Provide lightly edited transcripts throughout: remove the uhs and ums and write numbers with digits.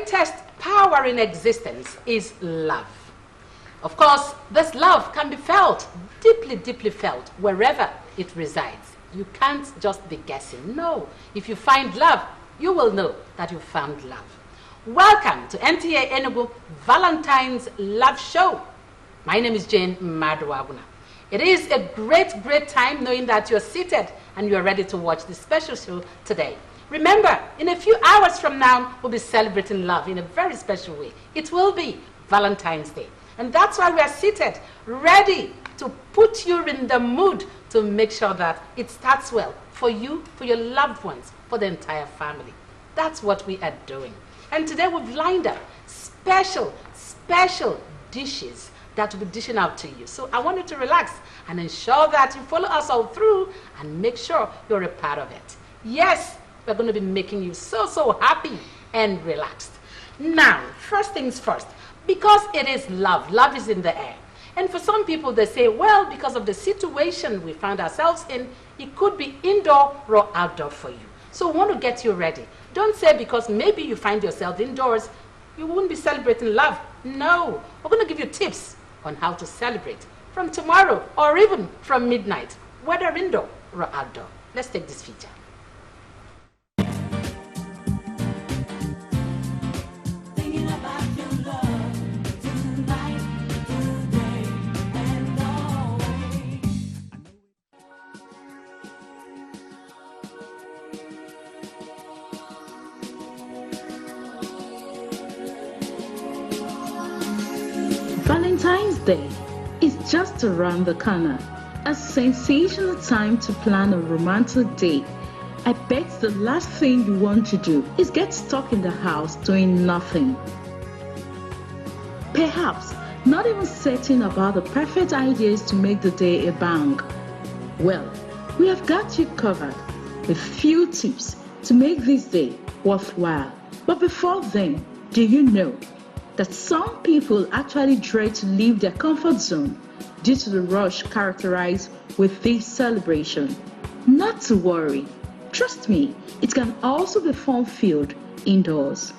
greatest power in existence is love. Of course, this love can be felt, deeply, deeply felt, wherever it resides. You can't just be guessing. No, if you find love, you will know that you found love. Welcome to NTA Enugu Valentine's Love Show. My name is Jane Maduaguna. It is a great, great time knowing that you're seated and you're ready to watch this special show today. Remember, in a few hours from now, we'll be celebrating love in a very special way. It will be Valentine's Day. And that's why we are seated, ready to put you in the mood to make sure that it starts well for you, for your loved ones, for the entire family. That's what we are doing. And today we've lined up special dishes that will be dishing out to you. So I want you to relax and ensure that you follow us all through and make sure you're a part of it. Yes, we're going to be making you so happy and relaxed. Now, first things first, because it is love, love is in the air. And for some people, they say, well, because of the situation we found ourselves in, it could be indoor or outdoor for you. So we want to get you ready. Don't say because maybe you find yourself indoors, you won't be celebrating love. No, we're going to give you tips on how to celebrate from tomorrow or even from midnight, whether indoor or outdoor. Let's take this feature. Valentine's Day is just around the corner. A sensational time to plan a romantic day. I bet the last thing you want to do is get stuck in the house doing nothing. Perhaps not even setting about the perfect ideas to make the day a bang. Well, we have got you covered with few tips to make this day worthwhile. But before then, do you know that some people actually dread to leave their comfort zone due to the rush characterized with this celebration? Not to worry. Trust me, it can also be fun-filled indoors.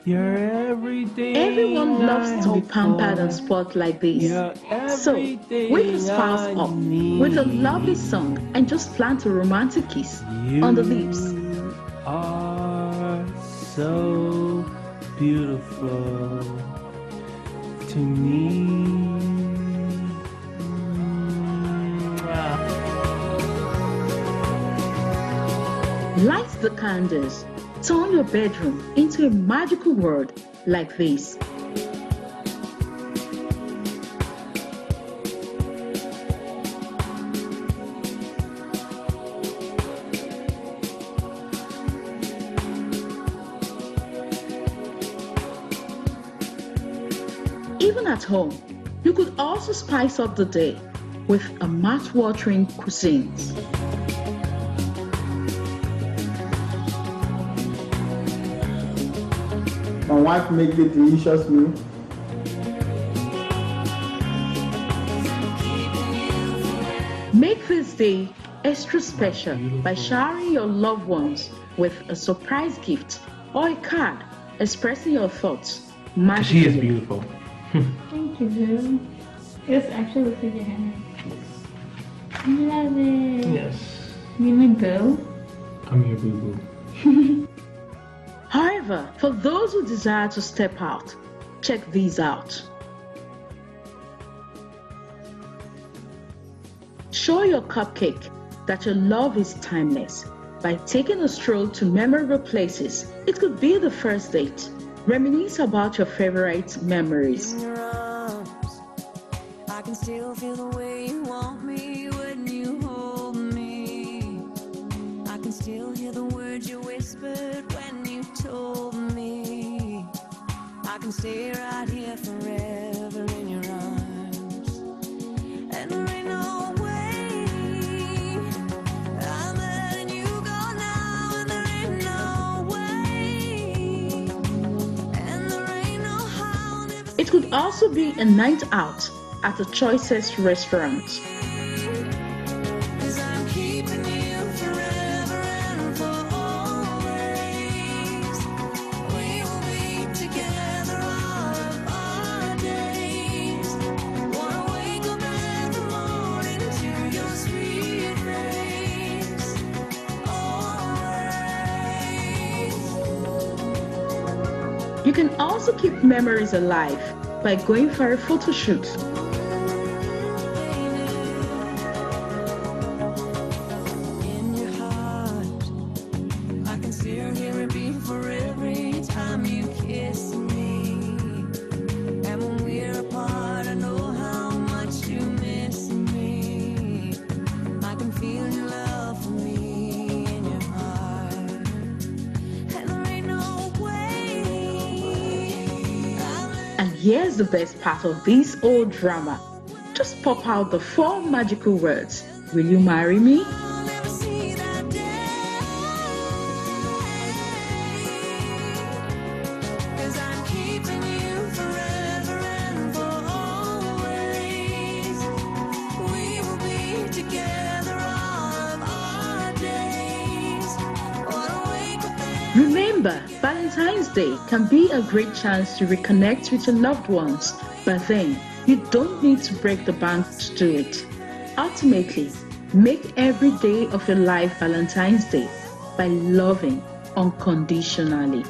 Everyone loves to be pampered and spoiled like this. So, wake your spouse up with a lovely song and just plant a romantic kiss on the lips. So beautiful to me. Light the candles. Turn your bedroom into a magical world like this. Even at home, you could also spice up the day with a mouth-watering cuisines. My wife makes a delicious meal. Make this day extra special by showering your loved ones with a surprise gift or a card expressing your thoughts. She is beautiful. Thank you. Yes, actually looks like your hand. I love it. Yes. You my boo? I'm your boo-boo. However, for those who desire to step out, check these out. Show your cupcake that your love is timeless by taking a stroll to memorable places. It could be the first date. Reminisce about your favorite memories. In your arms, I can still feel the way you want me when you hold me. I can still hear the words you whispered when you told me. I can stay right here forever in your arms. And there ain't no way I'm letting you go now. And there ain't no way. And there ain't no how. It could also be a night out at the choicest restaurant. 'Cause I'm keeping you forever and for always. You can also keep memories alive by going for a photo shoot. In your heart, I can still hear it beat for every time you kiss me. And when we're apart, I know how much you miss me. I can feel your love for me in your heart. And there ain't no way And here's the best part of this old drama. Just pop out the 4 magical words. Will you marry me? I'll never see that day. 'Cause I'm keeping you forever and for always. We will be together all of our days. Wanna wake up and Remember, Valentine's Day can be a great chance to reconnect with your loved ones, but then you don't need to break the bank to do it. Ultimately, make every day of your life Valentine's Day by loving unconditionally.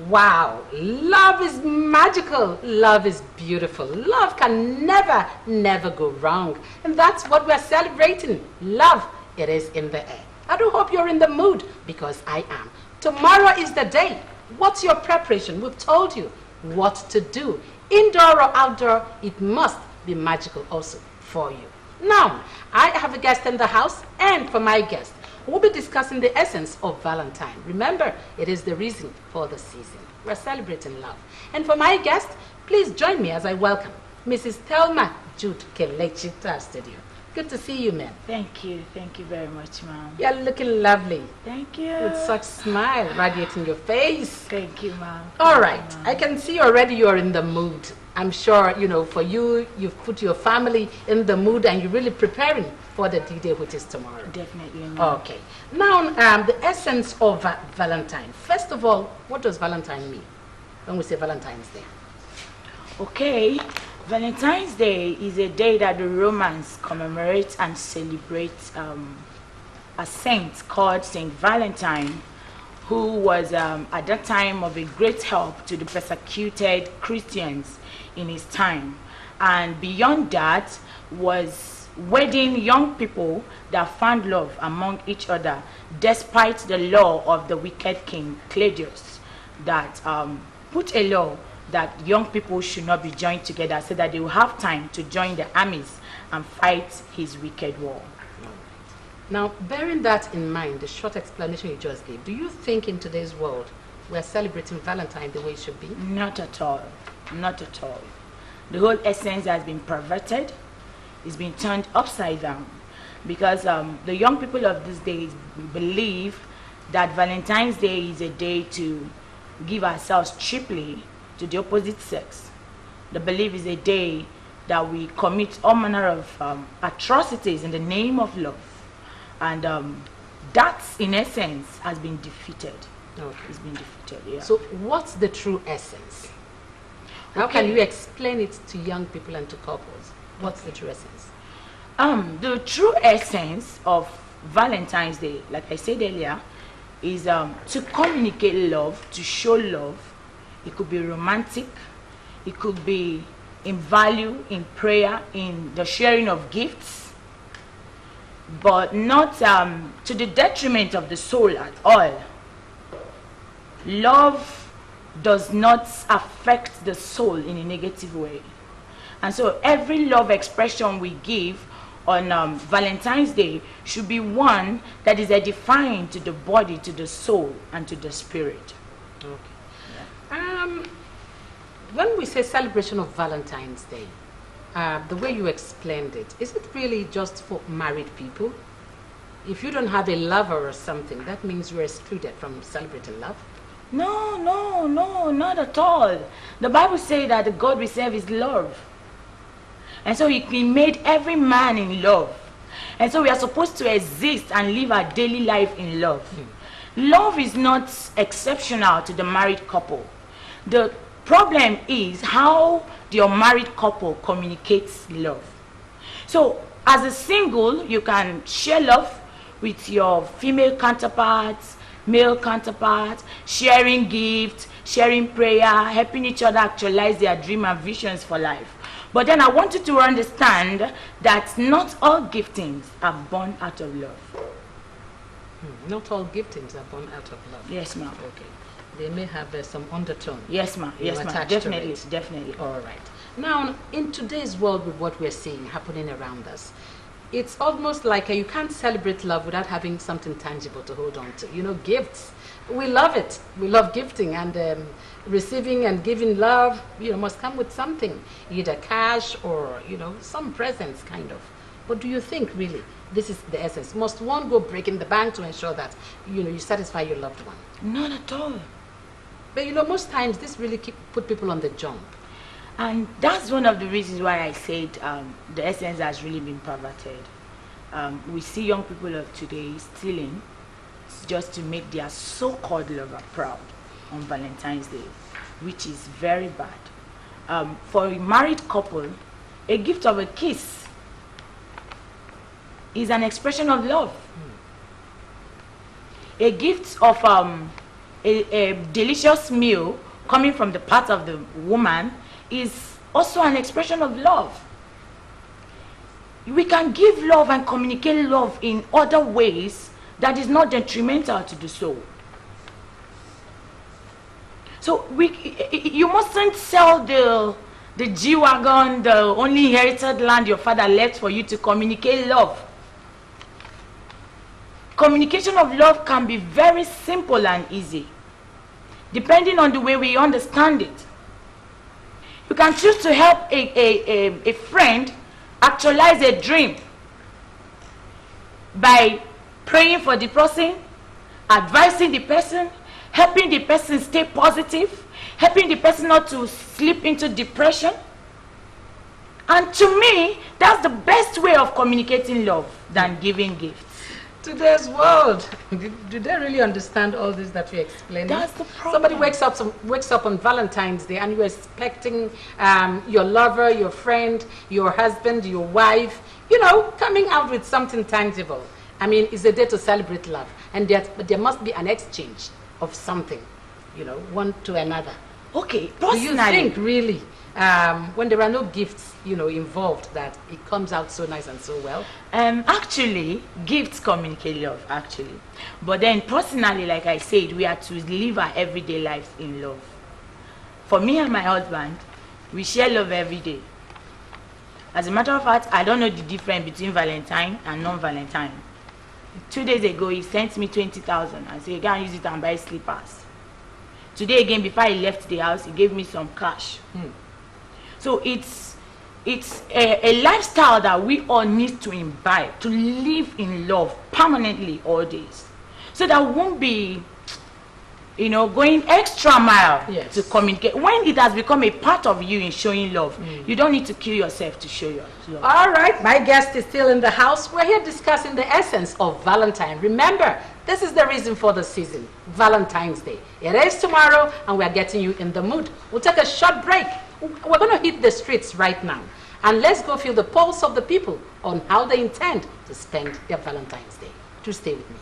Wow, love is magical. Love is beautiful. Love can never go wrong. And that's what we're celebrating. Love, it is in the air. I do hope you're in the mood, because I am. Tomorrow is the day. What's your preparation? We've told you what to do. Indoor or outdoor, it must be magical also for you. Now, I have a guest in the house, and for my guest, we'll be discussing the essence of Valentine. Remember, it is the reason for the season. We're celebrating love. And for my guest, please join me as I welcome Mrs. Thelma Jude Kelechi to our studio. Good to see you, ma'am. Thank you very much, ma'am. You're looking lovely, Thank you. with such smile radiating your face. Thank you, ma'am. All right, I can see already you're in the mood. I'm sure, for you, you've put your family in the mood and you're really preparing for the D-Day, which is tomorrow. Definitely, ma'am. Okay. Now, the essence of Valentine. First of all, what does Valentine mean when we say Valentine's Day? Okay, Valentine's Day is a day that the Romans commemorate and celebrate a saint called Saint Valentine, who was at that time of a great help to the persecuted Christians in his time. And beyond that was wedding young people that found love among each other despite the law of the wicked king Claudius that put a law that young people should not be joined together so that they will have time to join the armies and fight his wicked war. Now, bearing that in mind, the short explanation you just gave, do you think in today's world we're celebrating Valentine the way it should be? Not at all. Not at all. The whole essence has been perverted. It's been turned upside down because the young people of these days believe that Valentine's Day is a day to give ourselves cheaply to the opposite sex. The belief is a day that we commit all manner of atrocities in the name of love. And that, in essence, has been defeated. Okay. It's been defeated, yeah. So what's the true essence? How can you explain it to young people and to couples? What's the true essence? The true essence of Valentine's Day, like I said earlier, is to communicate love, to show love. It could be romantic, it could be in value, in prayer, in the sharing of gifts, but not to the detriment of the soul at all. Love does not affect the soul in a negative way. And so every love expression we give on Valentine's Day should be one that is edifying to the body, to the soul, and to the spirit. Okay. When we say celebration of Valentine's Day, the way you explained it, is it really just for married people? If you don't have a lover or something, that means you're excluded from celebrating love? No, not at all. The Bible says that the God we serve is love. And so he made every man in love. And so we are supposed to exist and live our daily life in love. Love is not exceptional to the married couple. The problem is how the unmarried couple communicates love. So As a single, you can share love with your female counterparts, male counterparts, sharing gifts, sharing prayer, helping each other actualize their dream and visions for life. But then I want you to understand that not all giftings are born out of love. Not all giftings are born out of love. Yes, ma'am. Okay. They may have some undertone. Yes, ma'am. Yes, ma'am. Definitely, definitely. All right. Now, in today's world with what we're seeing happening around us, it's almost like you can't celebrate love without having something tangible to hold on to. You know, gifts. We love it. We love gifting, and receiving and giving love, must come with something, either cash or, some presents, kind of. But do you think really this is the essence? Must one go breaking the bank to ensure that, you satisfy your loved one? Not at all. But, most times this really put people on the jump. And that's one of the reasons why I said the essence has really been perverted. We see young people of today stealing just to make their so-called lover proud on Valentine's Day, which is very bad. For a married couple, a gift of a kiss is an expression of love. A gift of a delicious meal coming from the part of the woman is also an expression of love. We can give love and communicate love in other ways that is not detrimental to the soul. So you mustn't sell the G-Wagon, the only inherited land your father left for you to communicate love. Communication of love can be very simple and easy, depending on the way we understand it. You can choose to help a friend actualize a dream by praying for the person, advising the person, helping the person stay positive, helping the person not to slip into depression. And to me, that's the best way of communicating love than giving gifts. Today's world, do they really understand all this that we explained? That's the problem. Somebody wakes up on Valentine's Day and you're expecting your lover, your friend, your husband, your wife, coming out with something tangible. I mean, it's a day to celebrate love, and there must be an exchange of something, one to another. Okay, personally, do you think really, when there are no gifts, involved, that it comes out so nice and so well? Actually, gifts communicate love, actually. But then personally, like I said, we are to live our everyday lives in love. For me and my husband, we share love every day. As a matter of fact, I don't know the difference between Valentine and non-Valentine. 2 days ago, he sent me 20,000 and said, go and use it and buy slippers. Today again, before he left the house, he gave me some cash. So it's a lifestyle that we all need to imbibe, to live in love permanently all days. So that we won't be, going extra mile to communicate. When it has become a part of you in showing love, you don't need to kill yourself to show your love. All right, my guest is still in the house. We're here discussing the essence of Valentine. Remember, this is the reason for the season, Valentine's Day. It is tomorrow, and we're getting you in the mood. We'll take a short break. We're going to hit the streets right now. And let's go feel the pulse of the people on how they intend to spend their Valentine's Day. Do stay with me.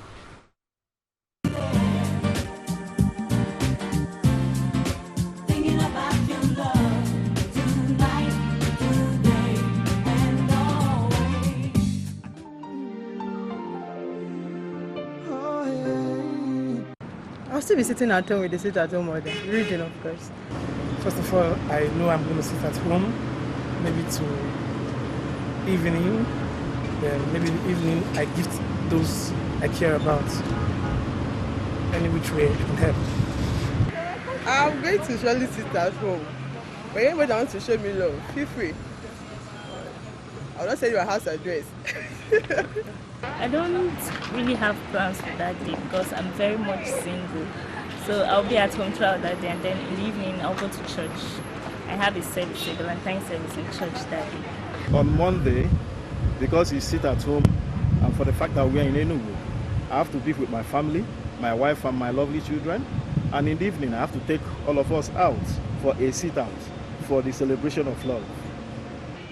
Thinking about your love tonight, today, and always. I'll still be sitting at home with the sit-at-home order, reading, of course. First of all, I know I'm going to sit at home, maybe to evening. Then maybe in the evening I gift those I care about. Any which way I can help. I'm going to surely sit at home. But anybody that wants to show me love, feel free. I'll not send you a house address. I don't really have plans for that day because I'm very much single. So I'll be at home throughout that day, and then in the evening I'll go to church. I have a service, a Valentine service in church that day. On Monday, because you sit at home, and for the fact that we are in Enugu, I have to be with my family, my wife and my lovely children. And in the evening, I have to take all of us out for a sit-out for the celebration of love.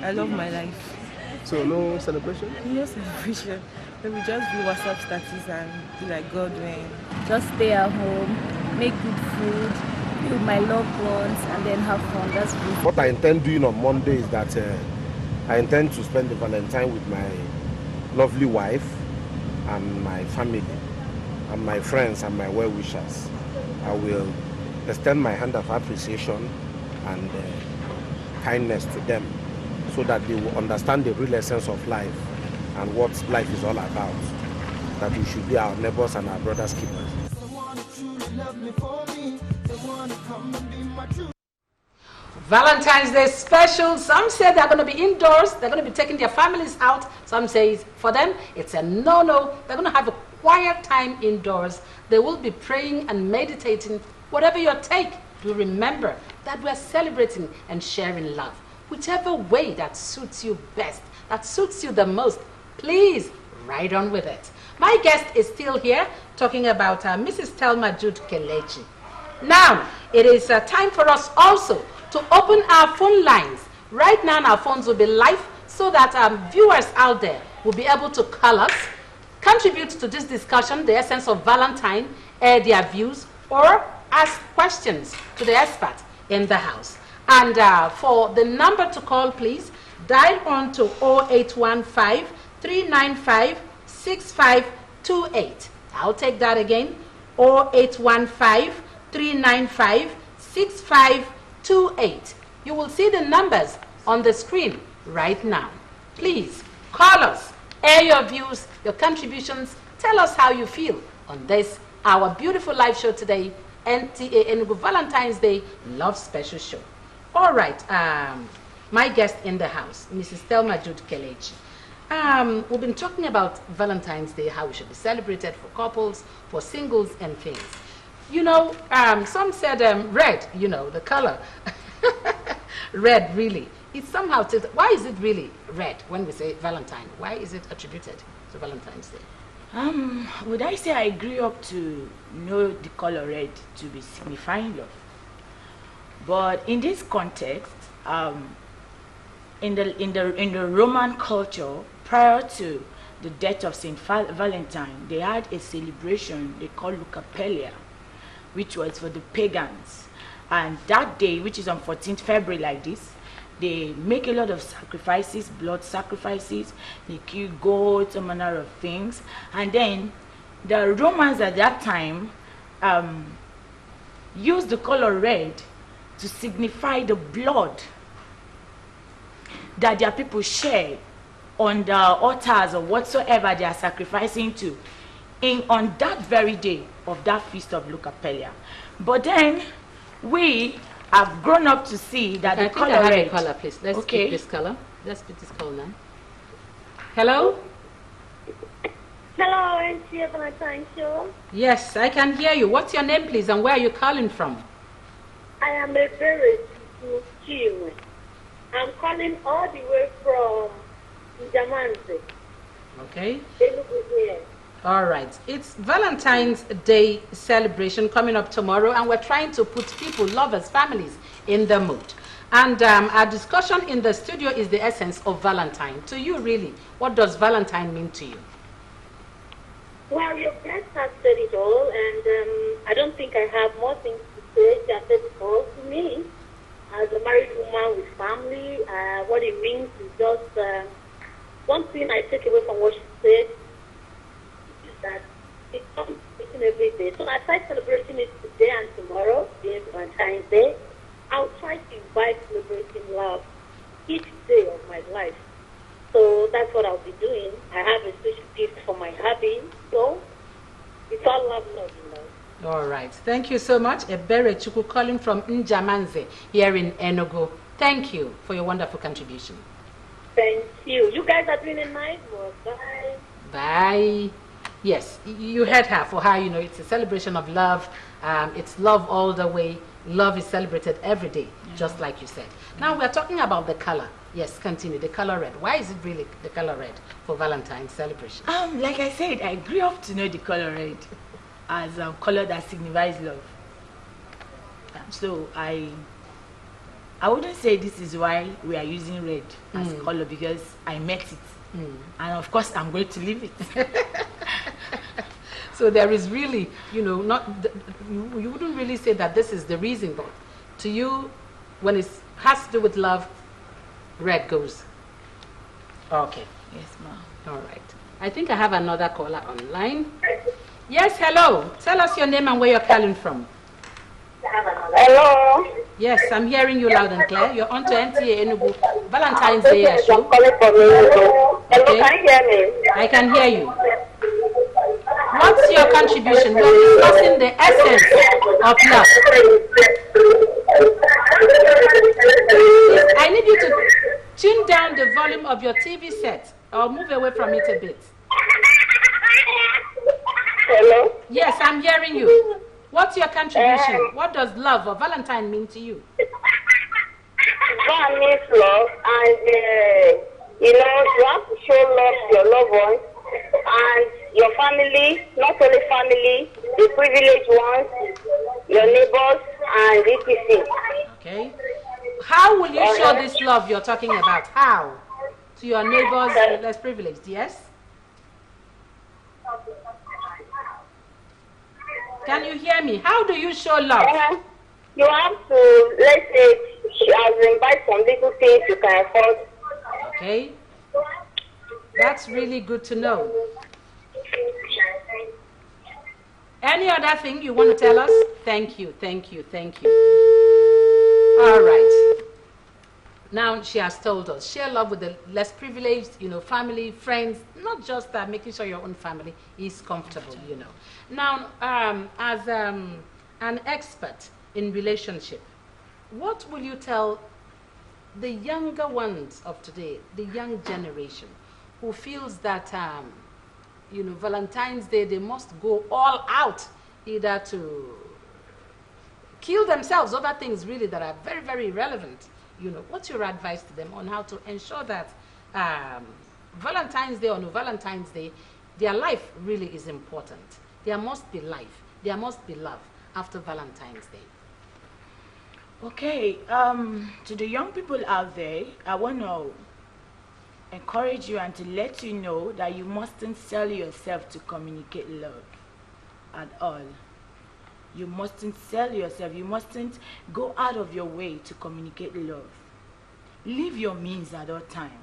I love my life. So no celebration? No celebration. Maybe just do WhatsApp status and be like God when. Just stay at home, make good food, be with my loved ones, and then have fun. That's good. What I intend doing on Monday is that I intend to spend the Valentine with my lovely wife and my family and my friends and my well-wishers. I will extend my hand of appreciation and kindness to them so that they will understand the real essence of life and what life is all about. That we should be our neighbors and our brothers' keepers. Valentine's Day special. Some say they're going to be indoors. They're going to be taking their families out. Some say for them it's a no-no. They're going to have a quiet time indoors. They will be praying and meditating. Whatever your take, do remember that we're celebrating and sharing love. Whichever way that suits you best, that suits you the most, please ride on with it. My guest is still here talking about Mrs. Thelma Jude Kelechi. Now, it is time for us also to open our phone lines. Right now, our phones will be live so that viewers out there will be able to call us, contribute to this discussion, the essence of Valentine, air their views, or ask questions to the expert in the house. And for the number to call, please dial on to 0815-395-6528. I'll take that again, 0815-395-6528. You will see the numbers on the screen right now. Please call us, air your views, your contributions, tell us how you feel on this, our beautiful live show today, NTA Enugu Valentine's Day Love Special Show. All right, my guest in the house, Mrs. Thelma Jude Kelechi. We've been talking about Valentine's Day, how it should be celebrated for couples, for singles, and things. You know, some said red, you know, the color. Red, really. It's somehow, why is it really red when we say Valentine? Why is it attributed to Valentine's Day? Would I say I grew up to know the color red to be signifying love? But in this context, in the Roman culture, prior to the death of Saint Valentine, they had a celebration they called Lucapelia, which was for the pagans. And that day, which is on 14th February like this, they make a lot of sacrifices, blood sacrifices, they kill goats, all manner of things. And then the Romans at that time used the color red to signify the blood that their people shed on the altars or whatsoever they are sacrificing to on that very day of that feast of Lucapelia. But then we have grown up to see that the color red. Color, please. Let's pick this color. Let's pick this color now. Hello? Hello, NTA Valentine Show. Yes, I can hear you. What's your name, please, and where are you calling from? I am a very Chiwe. I'm calling all the way from Jamanze. Okay. All right. It's Valentine's Day celebration coming up tomorrow, and we're trying to put people, lovers, families in the mood. And our discussion in the studio is the essence of Valentine. To you, really, what does Valentine mean to you? Well, your guest has said it all, and I don't think I have more things to say. She has said it all to me. As a married woman with family, what it means is just one thing I take away from what she said is that it's something every day. So as I celebrating it today and tomorrow, being Valentine's Day, I'll try to invite celebrating love each day of my life. So that's what I'll be doing. I have a special gift for my hubby. So it's all love, love, love. All right. Thank you so much. Ebere Chukwu calling from Njamanze here in Enugu. Thank you for your wonderful contribution. Thank you. You guys are doing a nice work. Bye. Bye. Yes, you heard her. For her, you know, it's a celebration of love. It's love all the way. Love is celebrated every day, just like you said. Now we're talking about the color. Yes, continue. The color red. Why is it really the color red for Valentine's celebration? Like I said, I grew up to know the color red as a color that signifies love. So I I wouldn't say this is why we are using red as color, because I met it. And of course, I'm going to leave it. So there is really, you wouldn't really say that this is the reason, but to you, when it has to do with love, red goes. Okay. Yes, ma'am. All right. I think I have another caller online. Yes, hello. Tell us your name and where you're calling from. Hello. Yes, I'm hearing you loud and clear. You're on to NTA Enugu Valentine's Day show. I'm calling from Enugu. Hello, Okay. can you hear me? I can hear you. What's your contribution? We're discussing the essence of love. I need you to tune down the volume of your TV set or move away from it a bit. Hello? Yes, I'm hearing you. What's your contribution? What does love or Valentine mean to you? God means love, and you have to show love to your loved ones and your family, not only family, the privileged ones, your neighbors, and etc. Okay. How will you show this love you're talking about? How? To your neighbors, less privileged, yes? Can you hear me? How do you show love? You have to, let's say, invite some little things you can afford. Okay. That's really good to know. Any other thing you want to tell us? Thank you, thank you, thank you. All right. Now she has told us, share love with the less privileged, family, friends, not just making sure your own family is comfortable, Now, as an expert in relationship, what will you tell the younger ones of today, the young generation, who feels that, Valentine's Day, they must go all out, either to kill themselves over things really that are very, very irrelevant. What's your advice to them on how to ensure that Valentine's Day or no Valentine's Day, their life really is important? There must be life. There must be love after Valentine's Day. Okay, to the young people out there, I want to encourage you and to let you know that you mustn't sell yourself to communicate love at all. You mustn't sell yourself. You mustn't go out of your way to communicate love. Live your means at all time.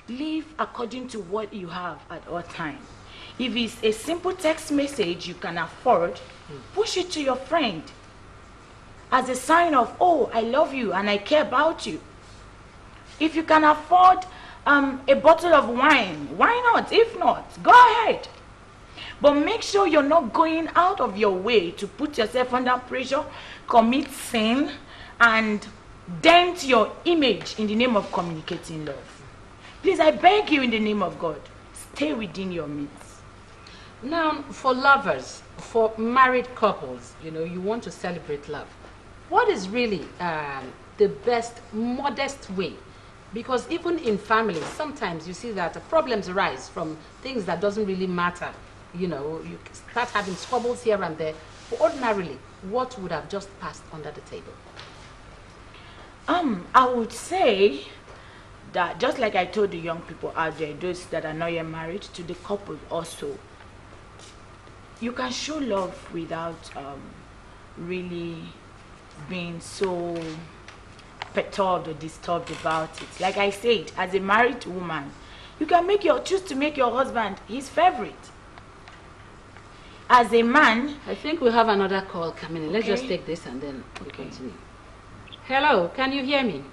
Live according to what you have at all time. If it's a simple text message you can afford, push it to your friend as a sign of, oh, I love you and I care about you. If you can afford a bottle of wine, why not? If not, go ahead. But make sure you're not going out of your way to put yourself under pressure, commit sin, and dent your image in the name of communicating love. Please, I beg you in the name of God, stay within your means. Now, for lovers, for married couples, you want to celebrate love. What is really the best, modest way? Because even in families, sometimes you see that problems arise from things that doesn't really matter. You start having squabbles here and there. But ordinarily, what would have just passed under the table? I would say that just like I told the young people out there, those that are not yet married, to the couple also, you can show love without really being so perturbed or disturbed about it. Like I said, as a married woman, you can choose to make your husband his favorite. As a man, I think we have another call coming in. Let's just take this and then we continue. Hello, can you hear me?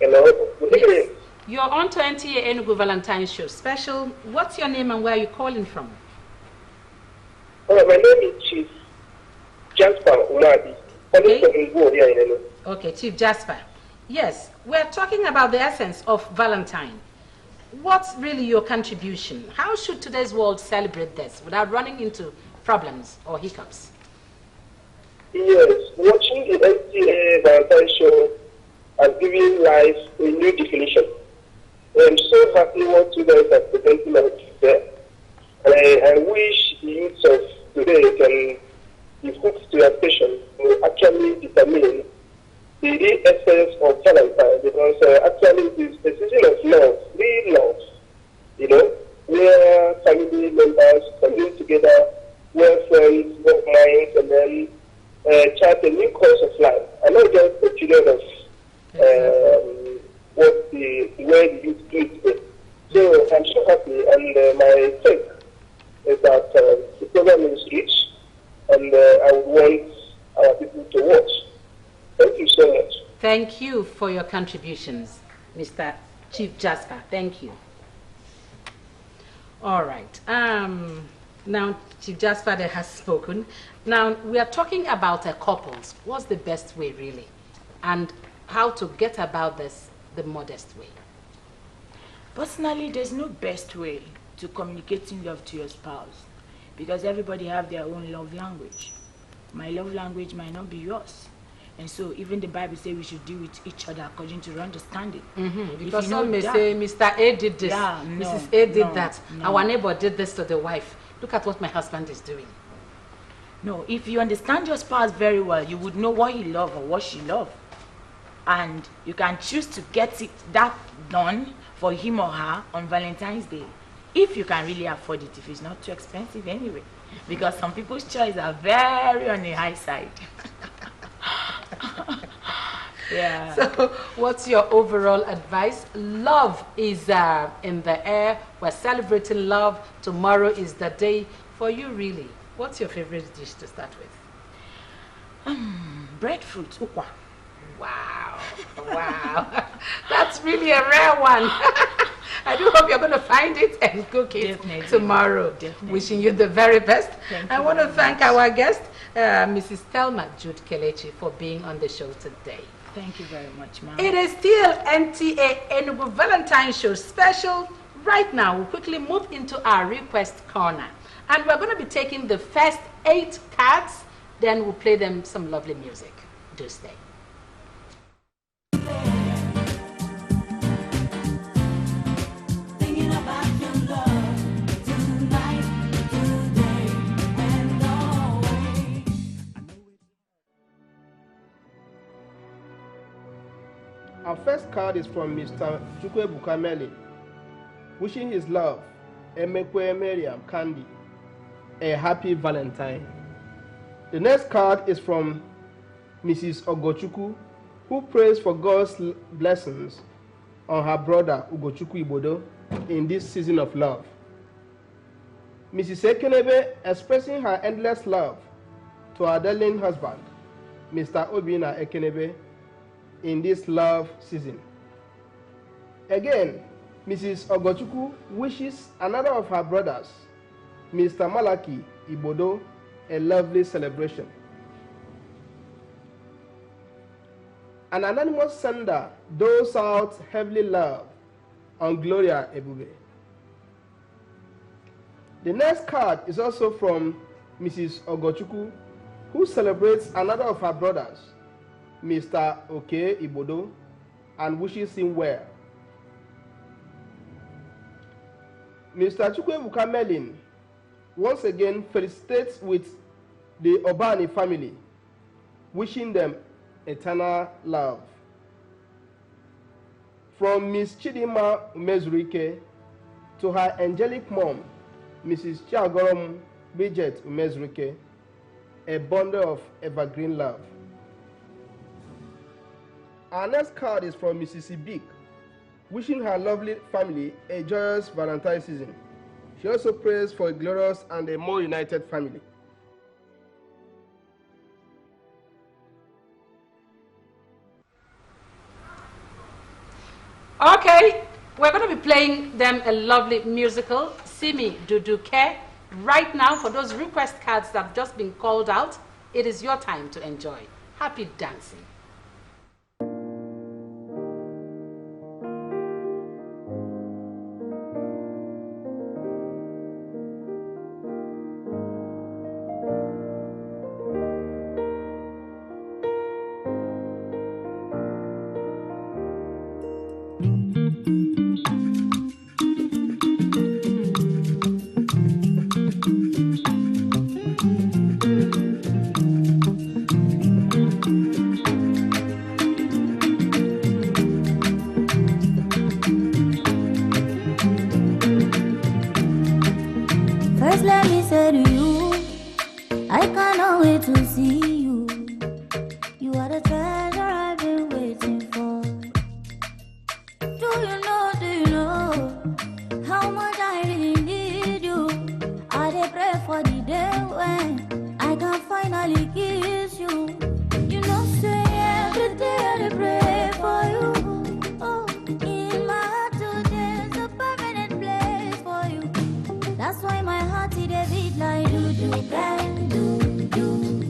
Hello. Yes. You're on to NTA Enugu Valentine Show Special. What's your name and where are you calling from? My name is Chief Jasper Umadi. Okay, Chief Jasper. Yes, we're talking about the essence of Valentine. What's really your contribution? How should today's world celebrate this without running into problems or hiccups? Yes, watching the NTA Valentine Show has given life a new definition. I'm so happy what you guys are presenting us today. And I wish the youths of today can be put to your station to actually determine the essence of Valentine because actually it is a season of love, real love, you know, where family members come together, where friends, work minds, and then chart a new course of life. And not just the children of what the way the youth do it today. So I'm so happy, and my take is that the program is rich, and I would want our people to watch. Thank you so much. Thank you for your contributions, Mr. Chief Jasper. Thank you. All right. Now, Chief Jasper has spoken. Now, we are talking about couples. What's the best way, really? And how to get about this the modest way? Personally, there's no best way to communicating love to your spouse because everybody have their own love language. My love language might not be yours. And so even the Bible says we should deal with each other according to your understanding. Because some may say, Mr. A did this, Mrs. A did that, our neighbor did this to the wife. Look at what my husband is doing. No, if you understand your spouse very well, you would know what he loves or what she loves. And you can choose to get that done for him or her on Valentine's Day. If you can really afford it, if it's not too expensive anyway. Because some people's choices are very on the high side. Yeah. So what's your overall advice? Love is in the air. We're celebrating love. Tomorrow is the day. For you, really, what's your favorite dish to start with? Breadfruit. Ukwa. Wow. Wow. That's really a rare one. I do hope you're going to find it and cook it tomorrow. Definitely. Wishing you the very best. I want to thank our guest, Mrs. Thelma Jude Kelechi, for being on the show today. Thank you very much, ma'am. It is still NTA Enugu Valentine Show special. Right now, we'll quickly move into our request corner. And we're going to be taking the first 8 cards. Then we'll play them some lovely music. Do stay. Our first card is from Mr. Chukwebuka Meli, wishing his love, Emekwe Miriam Candy, a happy Valentine. The next card is from Mrs. Ogochukwu, who prays for God's blessings on her brother Ugochukwu Ibodo in this season of love. Mrs. Ekenebe expressing her endless love to her darling husband, Mr. Obina Ekenebe, in this love season. Again, Mrs. Ogochukwu wishes another of her brothers, Mr. Malaki Ibodo, a lovely celebration. An anonymous sender doles out heavenly love on Gloria Ebube. The next card is also from Mrs. Ogochukwu, who celebrates another of her brothers, Mr. Oke Ibodo, and wishes him well. Mr. Chukwebuka Melin once again felicitates with the Obani family, wishing them eternal love. From Miss Chidima Umezurike to her angelic mom, Mrs. Chiagorom Bridget Umezurike, a bundle of evergreen love. Our next card is from Mrs. Ibik, wishing her lovely family a joyous Valentine season. She also prays for a glorious and a more united family. Okay, we're going to be playing them a lovely musical, Simi Duduke. Right now, for those request cards that have just been called out, it is your time to enjoy. Happy dancing. First, let me say to you, I cannot wait to see you. You are the treasure I've been waiting for. Do you know how much I really need you? I dey pray for the day when I can finally kiss you. You know, say every day I dey pray for you. Oh, in my heart today's a permanent place for you. That's why my heart it dey beat like do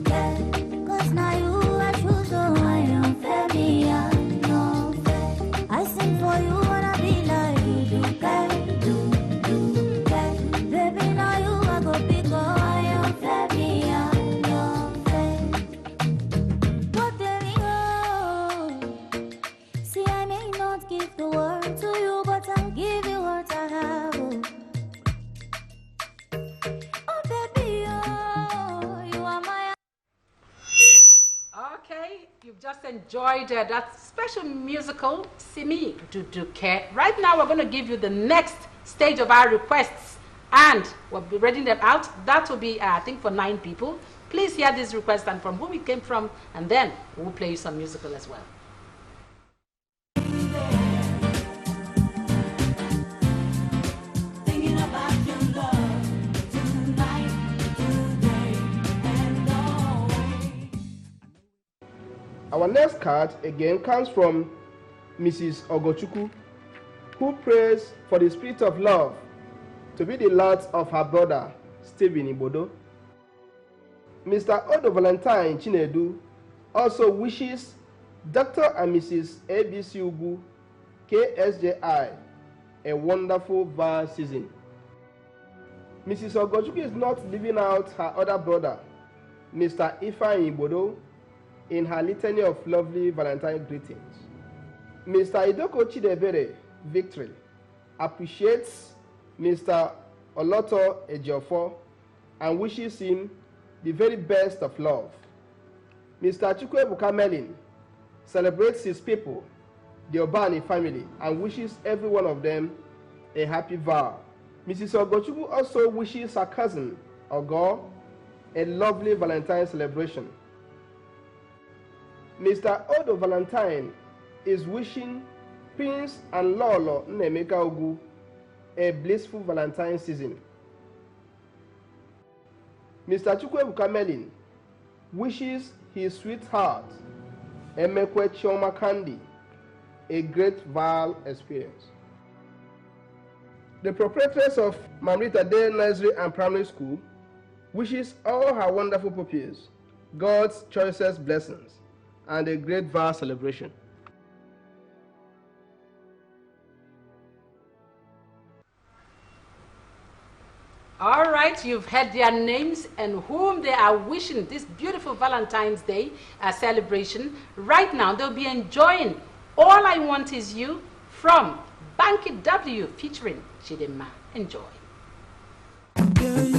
can. Cause now you I choose, so I am fair, me I know fair. I sing for you wanna be like do can. Baby, now you I go pick up, I am fair, me I know fair. But there we go. See, I may not give the world to you, but I'll give you what I have. Oh, baby, oh, you are my. Okay, you've just enjoyed that special musical, Simi Duduke. Right now, we're going to give you the next stage of our requests, and we'll be reading them out. That will be, I think, for 9 people. Please hear these requests and from whom it came from, and then we'll play you some musical as well. Thinking about your love tonight, today, and always. Our next card again comes from Mrs. Ogochukwu, who prays for the spirit of love to be the lot of her brother, Stephen Ibodo. Mr. Odo Valentine Chinedu also wishes Dr. and Mrs. ABC Ugu, KSJI, a wonderful VAR season. Mrs. Ogochukwu is not leaving out her other brother, Mr. Ifeanyi Ibodo, in her litany of lovely Valentine greetings. Mr. Idoko Chidebere, Victory, appreciates Mr. Oloto Ejiofor and wishes him the very best of love. Mr. Chukwuebuka Melin celebrates his people, the Obani family, and wishes every one of them a happy vow. Mrs. Ogochukwu also wishes her cousin, Ogo, a lovely Valentine celebration. Mr. Odo Valentine is wishing Prince and Lolo Nnemeka Ugu a blissful Valentine season. Mr. Chukwuebuka Melin wishes his sweetheart, Emekwe Chioma Kandi, a great Val experience. The proprietress of Mamrita Day Nursery and Primary School wishes all her wonderful pupils God's choicest blessings and a great Val celebration. All right, you've heard their names and whom they are wishing this beautiful Valentine's Day celebration. Right now, they'll be enjoying All I Want Is You from Banky W featuring Chidinma. Enjoy. Baby,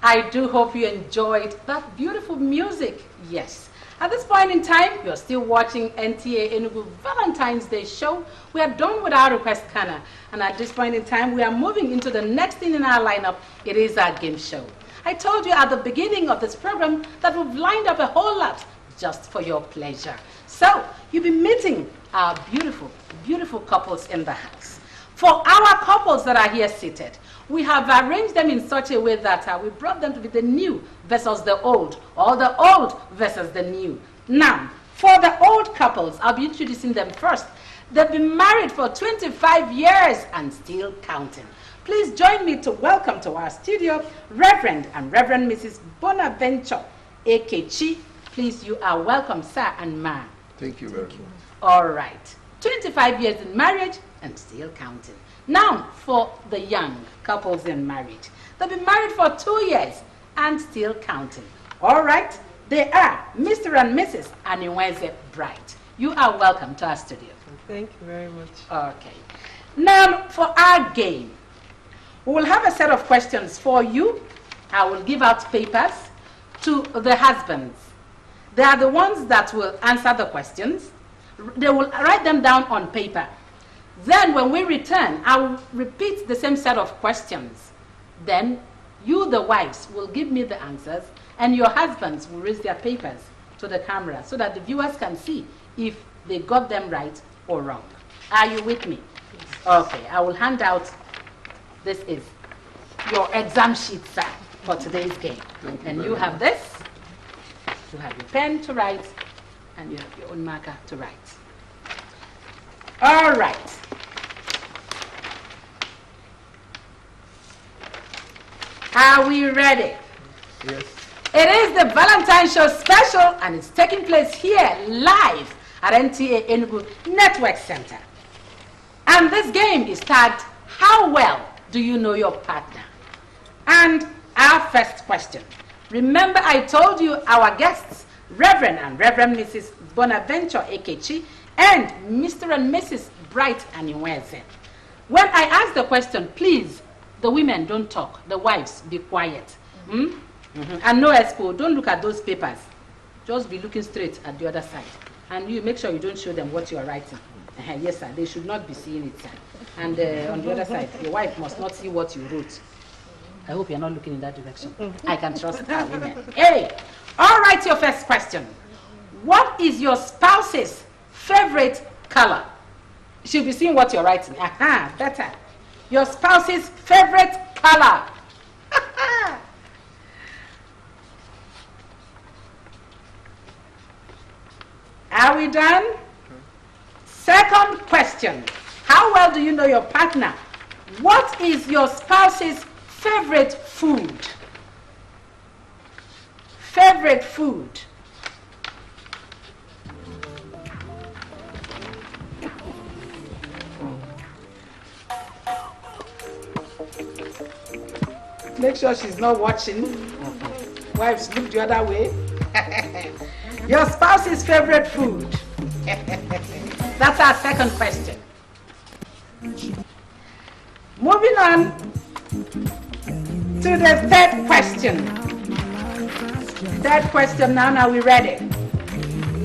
I do hope you enjoyed that beautiful music. Yes. At this point in time, you're still watching NTA Enugu Valentine's Day show. We are done with our request corner. And at this point in time, we are moving into the next thing in our lineup. It is our game show. I told you at the beginning of this program that we've lined up a whole lot just for your pleasure. So, you'll be meeting our beautiful, beautiful couples in the house. For our couples that are here seated, we have arranged them in such a way that we brought them to be the new versus the old, or the old versus the new. Now, for the old couples, I'll be introducing them first. They've been married for 25 years and still counting. Please join me to welcome to our studio Reverend and Reverend Mrs. Bonaventure Akechi. Please, you are welcome, sir and ma. Thank you very much. All right. 25 years in marriage and still counting. Now, for the young couples in marriage. They've been married for 2 years and still counting. All right. They are Mr. and Mrs. Aniweze Bright. You are welcome to our studio. Thank you very much. Okay. Now, for our game, we will have a set of questions for you. I will give out papers to the husbands. They are the ones that will answer the questions. They will write them down on paper. Then when we return, I will repeat the same set of questions. Then you, the wives, will give me the answers, and your husbands will raise their papers to the camera so that the viewers can see if they got them right or wrong. Are you with me? Okay, I will hand out. This is your exam sheet, sir, for today's game. And you have this. You have your pen to write, and you have your own marker to write. All right. Are we ready? Yes. It is the Valentine Show special, and it's taking place here live at NTA Enugu Network Center. And this game is tagged, How Well Do You Know Your Partner? And our first question. Remember, I told you our guests, Reverend and Reverend Mrs. Bonaventure Akechi and Mr. and Mrs. Bright Aniweze. When I ask the question, please, the women don't talk, the wives be quiet. And no expo, don't look at those papers. Just be looking straight at the other side. And you make sure you don't show them what you are writing. Yes, sir, they should not be seeing it, sir. And on the other side, your wife must not see what you wrote. I hope you're not looking in that direction. I can trust our women. Hey, all right, your first question. What is your spouse's favorite color? She'll be seeing what you're writing. Aha, better. Your spouse's favorite color. Are we done? Second question. How well do you know your partner? What is your spouse's favorite food? Favorite food. Make sure she's not watching. Wives, look the other way. Your spouse's favorite food. That's our second question. Moving on to the third question. Third question now, are we ready?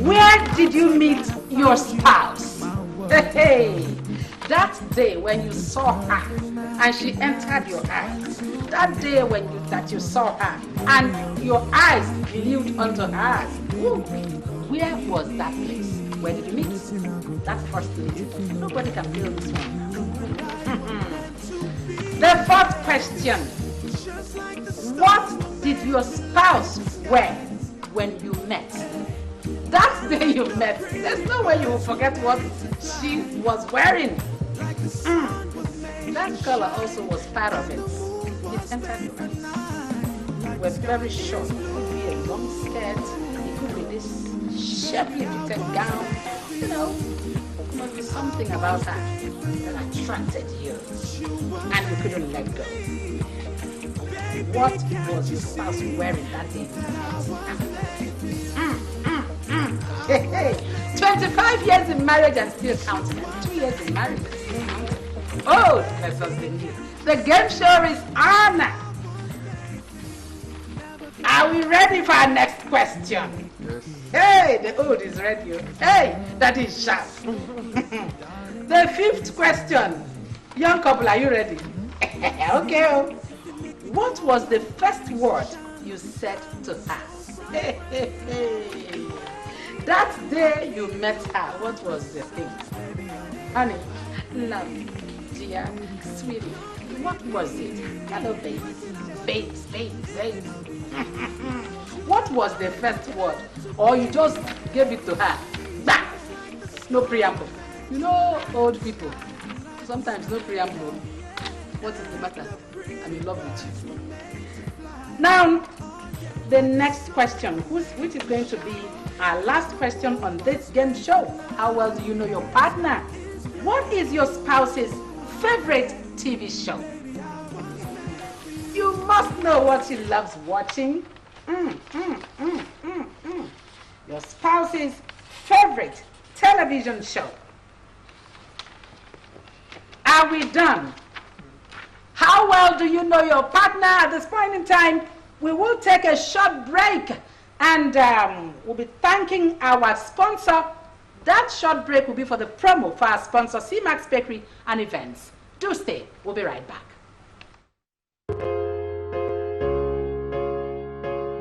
Where did you meet your spouse? Hey, that day when you saw her and she entered your eyes. That day when you saw her and your eyes glued onto hers. Ooh, where was that place? Where did you meet? That first meeting. Nobody can feel this one. The fourth question. What did your spouse wear when you met? That day you met, there's no way you will forget what she was wearing. That color also was part of it. It entered your eyes. It was very short. It could be a long skirt. It could be this shapely fitted gown. You know, there must be something about her that attracted you. And you couldn't let go. What was your spouse wearing that day? 25 years in marriage and still counting. And 2 years in marriage and still counting. Old versus the new. The game show is on. we ready for our next question? Yes. Hey, the old is ready. Hey, that is sharp. The fifth question. Young couple, are you ready? Okay. What was the first word you said to her? That day you met her, what was the thing? Honey, love, dear, sweetie, what was it? Hello, baby. Baby. What was the first word? Or you just gave it to her? Bah! No preamble. You know, old people, sometimes no preamble. What is the matter? I'm in love with you. Now, the next question, which is going to be our last question on this game show. How well do you know your partner? What is your spouse's favorite TV show? You must know what she loves watching. Your spouse's favorite television show. Are we done? How well do you know your partner? At this point in time, we will take a short break and we'll be thanking our sponsor. That short break will be for the promo for our sponsor, CMAX Bakery and Events. Do stay. We'll be right back.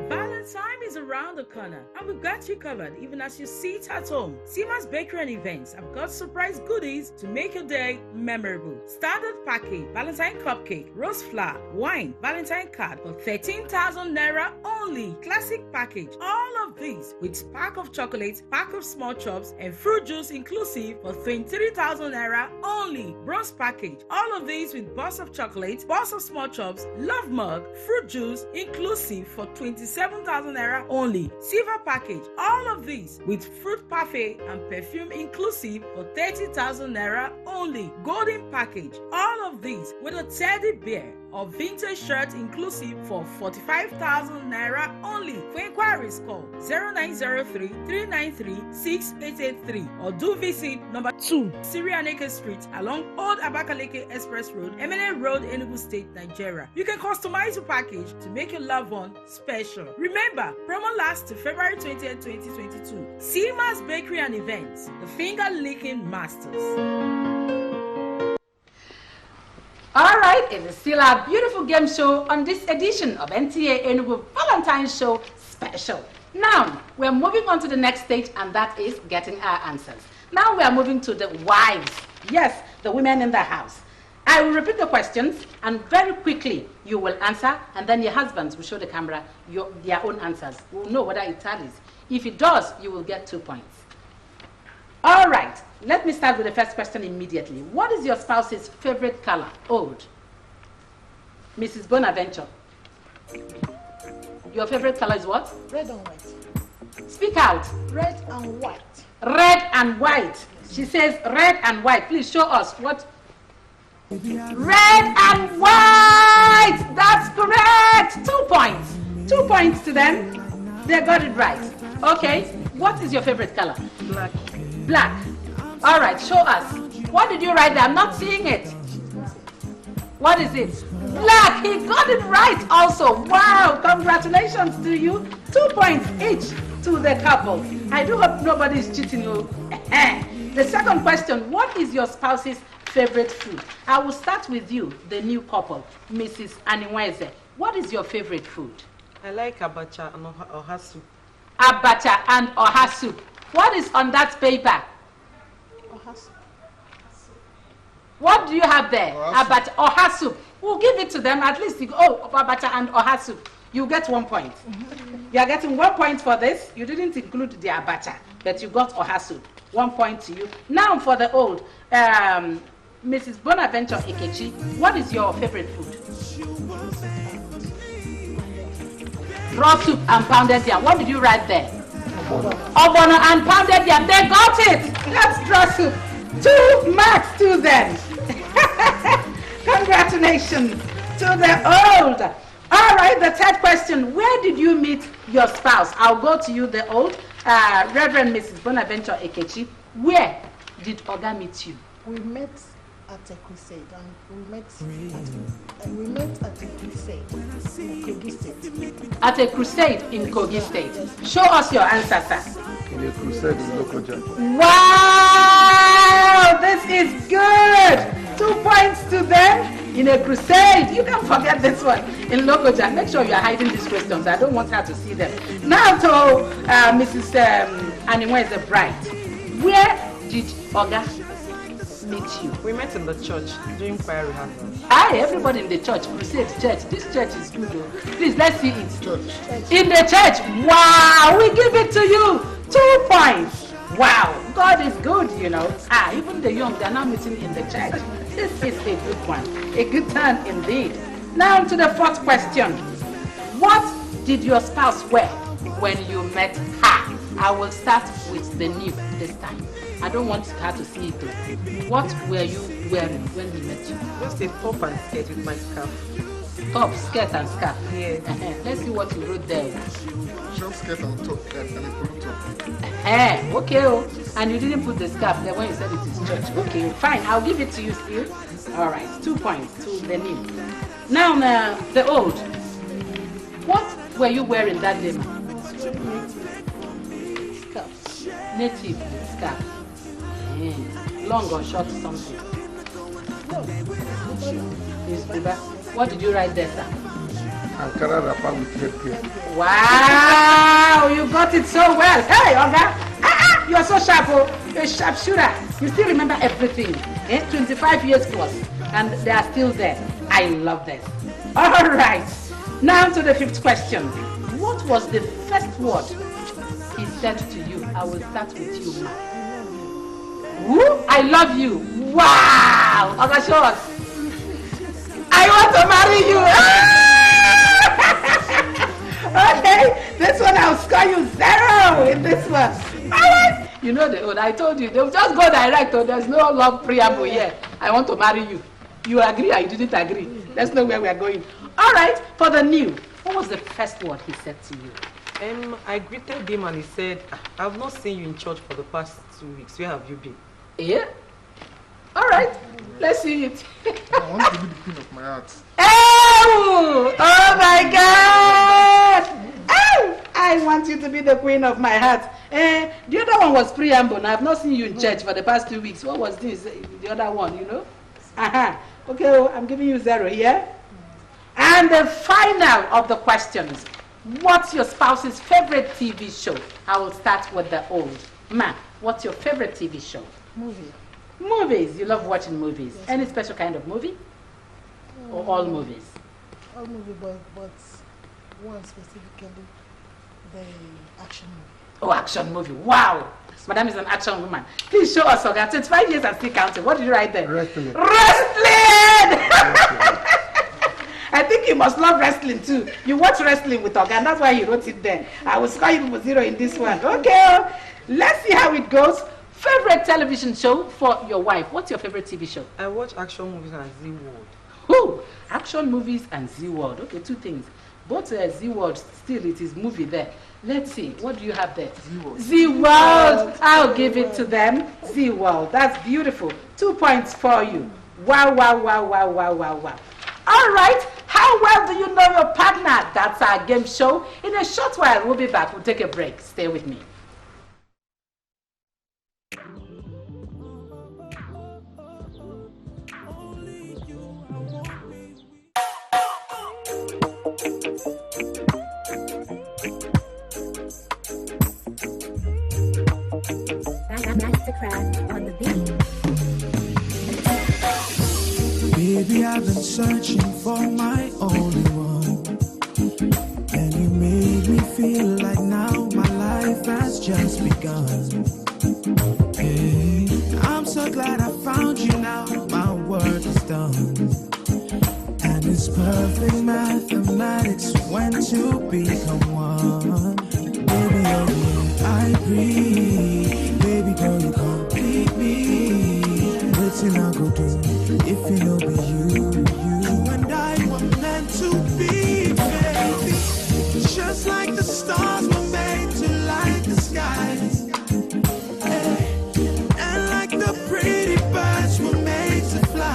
Valentine is around the corner, and we've got you covered even as you sit at home. CMAX Bakery and Events have got surprise goodies to make your day memorable. Standard package, Valentine cupcake, rose flower, wine, Valentine card for 13,000 naira only. Classic package, all of these with pack of chocolates, pack of small chops, and fruit juice inclusive for 23,000 naira only. Bronze package, all of these with box of chocolates, box of small chops, love mug, fruit juice inclusive for 27,000 naira only. Silver package, all of these with fruit parfait and perfume inclusive for 30,000 naira only. Golden package, all of these with a teddy bear or vintage shirt inclusive for 45,000 naira only. For inquiries, call 0903-393-6883 or do visit number 2 Sirianeke Street along Old Abakaleke Express Road, Emene Road, Enugu State, Nigeria. You can customize your package to make your loved one special. Remember, promo lasts to February 20th, 2022. CMAX Bakery and Events, the finger-licking masters. All right, it is still our beautiful game show on this edition of NTA Enugu Valentine Show Special. Now, we're moving on to the next stage, and that is getting our answers. Now we are moving to the wives. Yes, the women in the house. I will repeat the questions, and very quickly you will answer, and then your husbands will show the camera their own answers. We'll know whether it tallies. If it does, you will get 2 points. All right, let me start with the first question immediately. What is your spouse's favorite color? Old. Mrs. Bonaventure. Your favorite color is what? Red and white. Speak out. Red and white. Red and white. She says red and white. Please show us what. Red and white. That's correct. 2 points. 2 points to them. They got it right. Okay. What is your favorite color? Black. Black. All right, show us. What did you write there? I'm not seeing it. What is it? Black. He got it right also. Wow, congratulations to you. 2 points each to the couple. I do hope nobody's cheating you. The second question, what is your spouse's favorite food? I will start with you, the new couple, Mrs. Aniweze. What is your favorite food? I like abacha and oha soup. Abacha and oha soup. What is on that paper? What do you have there? Abacha, oha soup. We'll give it to them. At least you go, oh, abacha and oha soup. You get 1 point. You are getting 1 point for this. You didn't include the abacha, but you got oha soup. 1 point to you. Now for the old, Mrs. Bonaventure Ikechi, what is your favorite food? Raw soup and pounded yam. What did you write there? Obono and pounded yam. They got it. That's raw soup. 2 marks to them. Congratulations to the old. All right, the third question. Where did you meet your spouse? I'll go to you, the old. Reverend Mrs. Bonaventure Ekechi. Where did Oga meet you? We met at a crusade, and we met at a crusade in Kogi State. At a crusade in Kogi State. Show us your answer, sir. In a crusade in Lokoja. Wow! This is good! 2 points to them. In a crusade. You can forget this one. In Lokoja. Make sure you are hiding these questions. I don't want her to see them. Now to Mrs. Anime the bride. Where did Oga meet you? We met in the church during choir rehearsal. Hi, everybody in the church. Crusade church. This church is good. Please, let's see it. Church. In the church. Wow! We give it to you. 2 points. Wow. God is good, you know. Even the young, they are now meeting in the church. This is a good one. A good turn indeed. Now to the fourth question. What did your spouse wear when you met her? I will start with the new this time. I don't want her to see it though. What were you wearing when we met you? Just a top and skirt with my scarf. Top, skirt and scarf? Yes. Let's see what you wrote there. Short skirt and top and a polo top. Okay. Oh. And you didn't put the scarf there when you said it is church. Okay, fine. I'll give it to you still. All right, 2 points to the new. Now, the old. What were you wearing that day, ma'am? Scarf. Native scarf. Long or short something? It's Buba. What did you write there, sir? Ankara wrapper with headgear. Wow, you got it so well. Hey, Oga, you are so sharp, oh. You're a sharp shooter. You still remember everything. 25 years plus, and they are still there. I love this. All right, now to the fifth question. What was the first word he said to you? I will start with you, ma'am. Who? I love you. Wow, Oga, show us. I want to marry you. Okay, this one I'll score you 0 in this one. Alright. You know the old, I told you, they'll just go direct, or there's no love preamble here. I want to marry you. You agree or you didn't agree? Let's know where we are going. Alright, for the new, what was the first word he said to you? I greeted him and he said, I've not seen you in church for the past 2 weeks. Where have you been? Yeah? Alright, let's see it. I want to be the queen of my heart. Oh my God! Oh, I want you to be the queen of my heart. The other one was preamble. I've not seen you in church for the past 2 weeks. What was this? The other one, you know? Okay, well, I'm giving you 0 here. And the final of the questions. What's your spouse's favorite TV show? I will start with the old. Ma, what's your favorite TV show? Movie. Movies. You love watching movies. Yes. Any special kind of movie? Or all movies? All movie, but one specifically, the action movie. Oh, action movie. Wow. Madam is an action woman. Please show us, Oga. 25 years and still counting. What did you write there? Wrestling. Wrestling! I think you must love wrestling too. You watch wrestling with Oga, and that's why he wrote it there. I will score you 0 in this one. Okay. Let's see how it goes. Favorite television show for your wife? What's your favorite TV show? I watch action movies and Z World. Who? Action movies and Z World. Okay, 2 things. Both Z World, still it is movie there. Let's see, what do you have there? Z World. Z World. I'll give it to them. Z World. That's beautiful. 2 points for you. Wow, wow, wow, wow, wow, wow, wow. All right. How well do you know your partner? That's our game show. In a short while, we'll be back. We'll take a break. Stay with me. Mastercraft on the beat. Baby, I've been searching for my only one, and you made me feel like now my life has just begun. Hey, I'm so glad I found you now, my work is done, and it's perfect mathematics when two become one. Baby, oh yeah, I agree. Baby girl, you complete me. Waiting I go do if you know be you. You and I were meant to be, baby. Just like the stars were made to light the skies, and like the pretty birds were made to fly.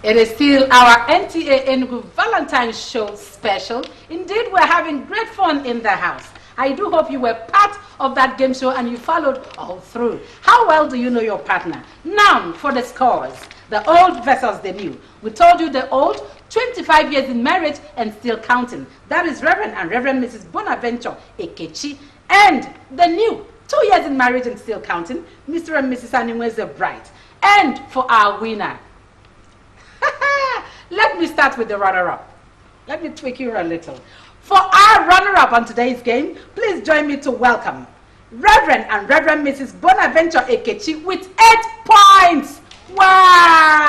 It is still our NTA Enugu Valentine Show special. Indeed, we're having great fun in the house. I do hope you were part of that game show and you followed all through. How well do you know your partner? Now, for the scores, the old versus the new. We told you the old, 25 years in marriage and still counting. That is Reverend and Reverend Mrs. Bonaventure Ekechi. And the new, 2 years in marriage and still counting, Mr. and Mrs. Animweze Bright. And for our winner, let me start with the runner-up. Let me tweak you a little. For our runner-up on today's game, please join me to welcome Reverend and Reverend Mrs. Bonaventure Ekechi with 8 points. Wow!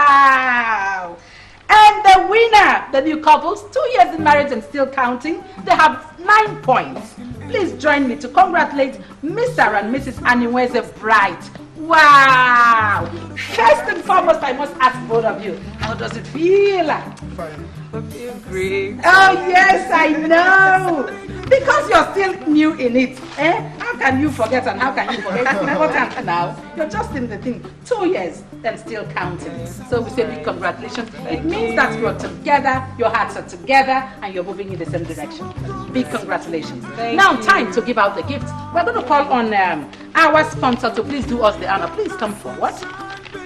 And the winner, the new couples, 2 years in marriage and still counting, they have 9 points. Please join me to congratulate Mr. and Mrs. Animweze Bright. Wow! First and foremost, I must ask both of you, how does it feel? Fine. I feel great. Oh yes, I know. Because you're still new in it. How can you forget and how can you forget? It's never time now. You're just in the thing. 2 years and still counting. So we say big congratulations. It means that you're together, your hearts are together, and you're moving in the same direction. Big congratulations. Now time to give out the gifts. We're going to call on our sponsor to please do us the honor. Please come forward.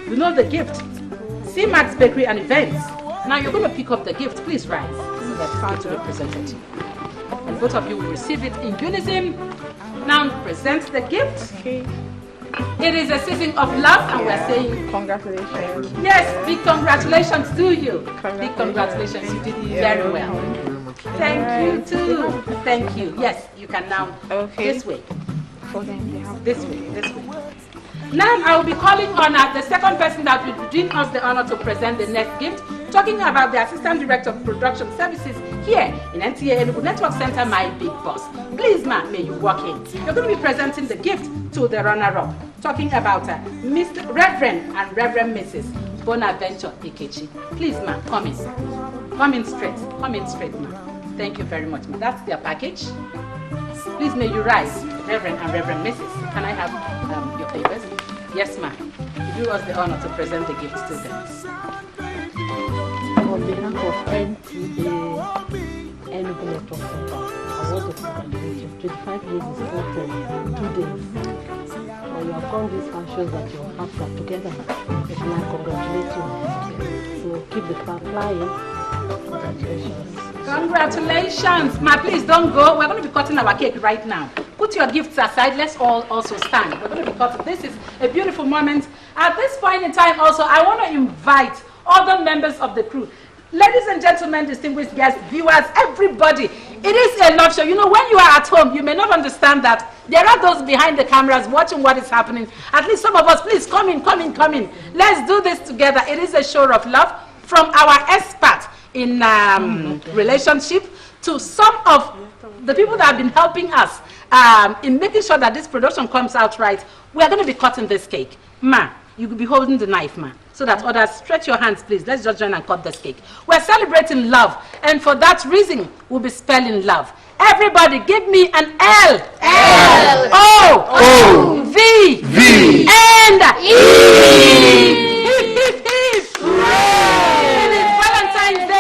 You know the gift. C-Max Bakery and Events. Now you're going to pick up the gift. Please rise so that it's going to be presented to you. And both of you will receive it in unison. Now present the gift. Okay. It is a season of love and we're saying congratulations. Yes, big congratulations to you. Big congratulations. You did very well. Thank you too. Thank you. Yes, you can now. Okay. This way. This way. Now I will be calling on the second person that will be doing us the honor to present the next gift, talking about the Assistant Director of Production Services here in NTA Enugu Network Center, my big boss. Please, ma'am, may you walk in. You're going to be presenting the gift to the runner-up, talking about Mr. Reverend and Reverend Mrs. Bonaventure Ekechi. Please, ma'am, come in. Come in straight, ma'am. Thank you very much, ma'am. That's their package. Please, may you rise, Reverend and Reverend Mrs. Can I have your papers? Yes, ma'am. You do us the honor to present the gifts to them. On behalf of NTA Enugu Network Center, I want to congratulate you. 25 years is not 2 days. When you have gone this far, shows that your hearts are together. And I congratulate you. So keep the car flying. Congratulations. Congratulations. Ma, please don't go. We're going to be cutting our cake right now. Put your gifts aside. Let's all also stand. We're going to be cutting. This is a beautiful moment. At this point in time also, I want to invite other members of the crew. Ladies and gentlemen, distinguished guests, viewers, everybody. It is a love show. You know, when you are at home, you may not understand that there are those behind the cameras watching what is happening. At least some of us, please come in. Let's do this together. It is a show of love from our expert in relationship to some of the people that have been helping us in making sure that this production comes out right. We are going to be cutting this cake. Ma, you will be holding the knife, ma, so that others stretch your hands, please. Let's just join and cut this cake. We're celebrating love, and for that reason, we'll be spelling love. Everybody, give me an L. L. O. O. V. V. And E.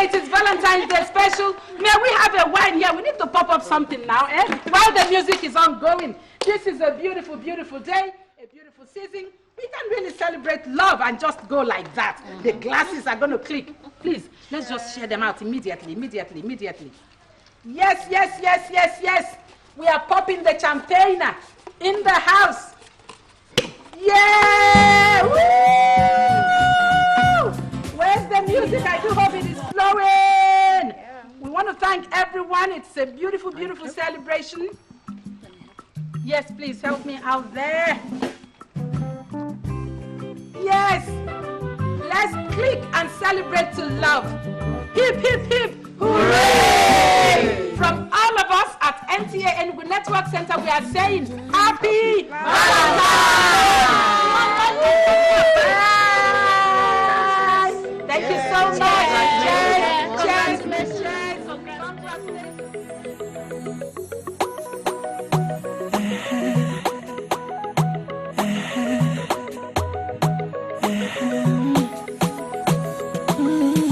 It is Valentine's Day special. May we have a wine here? We need to pop up something now, while the music is ongoing. This is a beautiful, beautiful day, a beautiful season. We can really celebrate love and just go like that. The glasses are going to click. Please, let's just share them out immediately. Yes. We are popping the champagne in the house. Yeah! Woo! Where's the music? I do hope it is flowing. We want to thank everyone. It's a beautiful, beautiful celebration. Yes, please help me out there. Yes. Let's click and celebrate to love. Hip, hip, hip. Hooray! From all of us at NTA Enugu Network Center, we are saying Happy Valentine! Thank you so much. Cheers. Mm-hmm.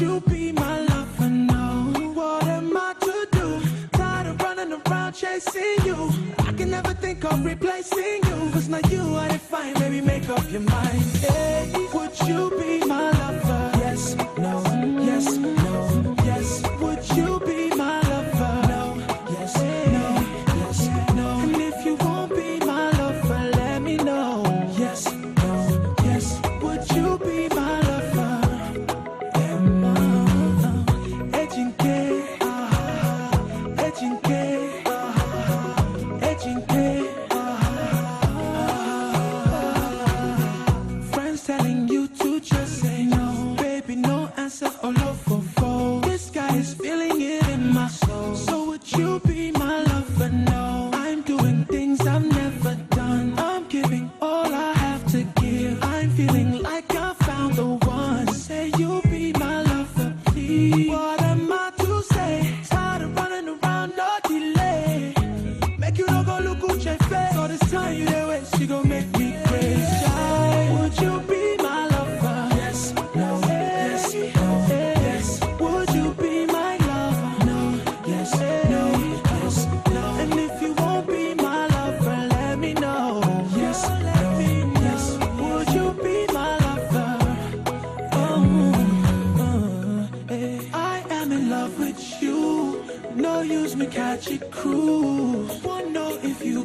you be my lover? No. What am I to do? Tired of running around chasing you. I can never think of replacing you. Cause now you are defined, baby, make up your mind. Hey, would you be my lover? Yes, no, yes, no, yes. Would you be my lover? No, yes, no, yes, no. And if you won't be my lover, let me know. Yes, no, yes. Would you be my lover? Friends telling you to just say no. Baby, no answer or love for four. This guy is feeling it in my soul. So would you be my lover? No. I'm doing things I've never done. I'm giving all I have to give. I'm feeling like I found the one. Say you'll be my lover, please. What am I to say? Tired of running around, no delay. Make you no go look at your face. All this time you there waste, you gon' make me crazy. Would you be my lover? Yes, no, yes, no, yes. Would you be my lover? No, yes, no, yes, no. And if you won't be my lover, let me know. Yes, no, yes. Would you be my lover? I am in love with you. No use me catch it cruise. Wanna know if you